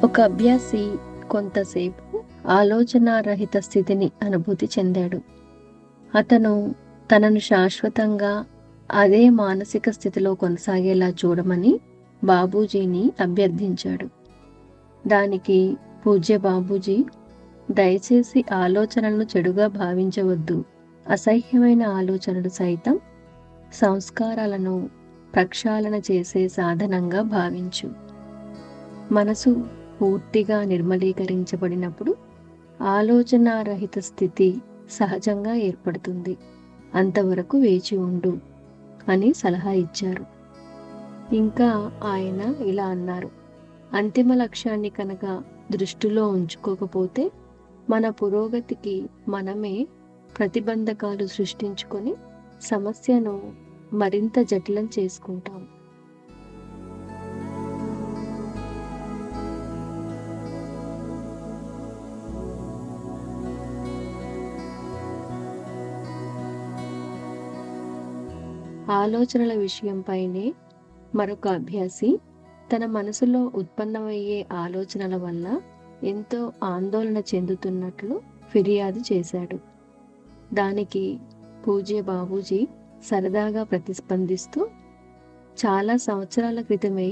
ఒక అభ్యాసి కొంతసేపు ఆలోచనారహిత స్థితిని అనుభూతి చెందాడు. అతను తనను శాశ్వతంగా అదే మానసిక స్థితిలో కొనసాగేలా చూడమని బాబూజీని అభ్యర్థించాడు. దానికి పూజ్య బాబూజీ, దయచేసి ఆలోచనలను చెడుగా భావించవద్దు. అసహ్యమైన ఆలోచనలు సైతం సంస్కారాలను ప్రక్షాళన చేసే సాధనంగా భావించు. మనసు పూర్తిగా నిర్మలీకరించబడినప్పుడు ఆలోచనారహిత స్థితి సహజంగా ఏర్పడుతుంది. అంతవరకు వేచి ఉండు అని సలహా ఇచ్చారు. ఇంకా ఆయన ఇలా అన్నారు, అంతిమ లక్ష్యాన్ని కనుక దృష్టిలో ఉంచుకోకపోతే మన పురోగతికి మనమే ప్రతిబంధకాలు సృష్టించుకొని సమస్యను మరింత జటిలం చేసుకుంటాం. ఆలోచనల విషయంపైనే మరొక అభ్యాసి తన మనసులో ఉత్పన్నమయ్యే ఆలోచనల వల్ల ఎంతో ఆందోళన చెందుతున్నట్లు ఫిర్యాదు చేశాడు. దానికి పూజ్య బాబూజీ సరదాగా ప్రతిస్పందిస్తూ, చాలా సంవత్సరాల క్రితమే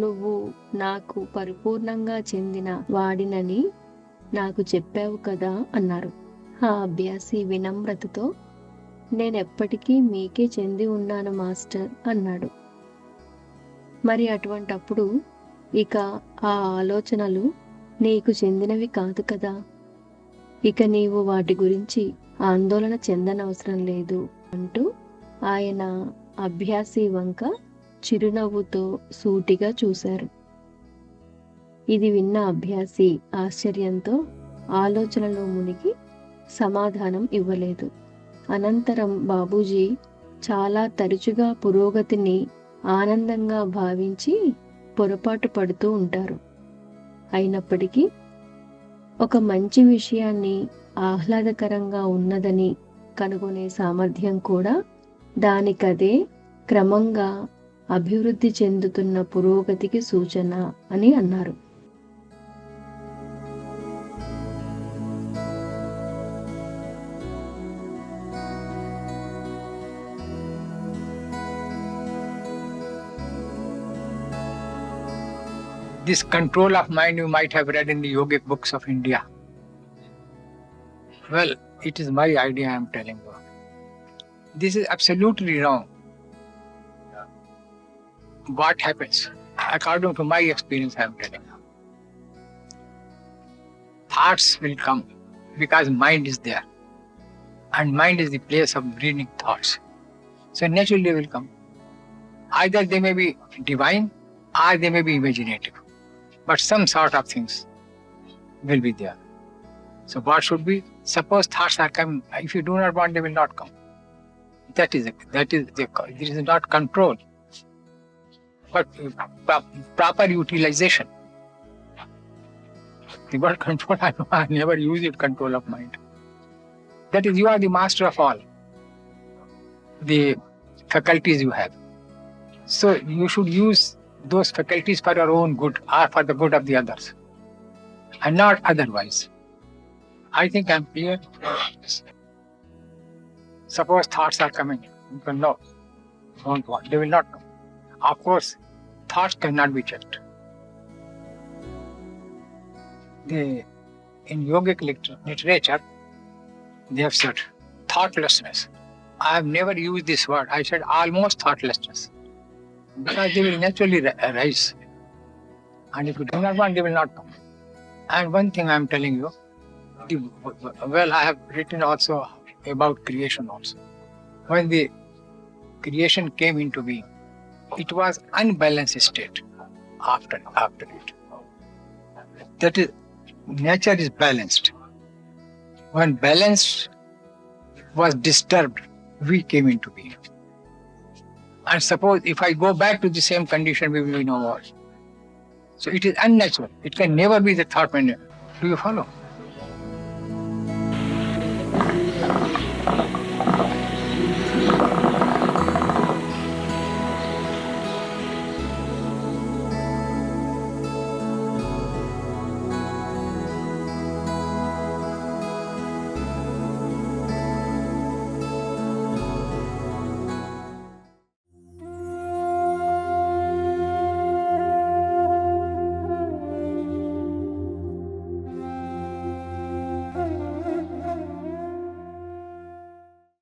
నువ్వు నాకు పరిపూర్ణంగా చెందిన వాడినని నాకు చెప్పావు కదా అన్నారు. ఆ అభ్యాసి వినమ్రతతో, నేనెప్పటికీ మీకే చెంది ఉన్నాను మాస్టర్ అన్నాడు. మరి అటువంటప్పుడు ఇక ఆ ఆలోచనలు నీకు చెందినవి కాదు కదా, ఇక నీవు వాటి గురించి ఆందోళన చెందనవసరం లేదు అంటూ ఆయన అభ్యాసి వంక చిరునవ్వుతో సూటిగా చూశారు. ఇది విన్న అభ్యాసి ఆశ్చర్యంతో ఆలోచనలో మునిగి సమాధానం ఇవ్వలేదు. అనంతరం బాబూజీ చాలా తరచుగా పురోగతిని ఆనందంగా భావించి పొరపాటు పడుతూ ఉంటారు. అయినప్పటికీ ఒక మంచి విషయాన్ని ఆహ్లాదకరంగా ఉన్నదని కనుగొనే సామర్థ్యం కూడా దానికదే క్రమంగా అభివృద్ధి చెందుతున్న పురోగతికి సూచన అని అన్నారు. This control of mind you might have read in the yogic books of India. Well, it is my idea I am telling you. This is absolutely wrong. What happens? According to my experience I am telling you. Thoughts will come because mind is there. And mind is the place of breeding thoughts. So naturally they will come. Either they may be divine or they may be imaginative. But some sort of things will be there. So what should be? Suppose thoughts are coming. If you do not want, they will not come. This is not control, but proper utilization. The word control, I never use it, control of mind. That is, you are the master of all the faculties you have. So you should use those faculties for your own good or for the good of the others and not otherwise. I think I'm clear. Suppose thoughts are coming, you can know, don't want, they will not come. Of course, thoughts cannot be checked. In yogic literature, they have said thoughtlessness. I have never used this word. I said almost thoughtlessness. Because they will naturally arise. And if you do not want, they will not come. And one thing I am telling you, I have written also about creation also. When the creation came into being, it was unbalanced state after it. That is, nature is balanced. When balance was disturbed, we came into being. And suppose if I go back to the same condition, we will be no more. So it is unnatural. It can never be the thought manner. Do you follow?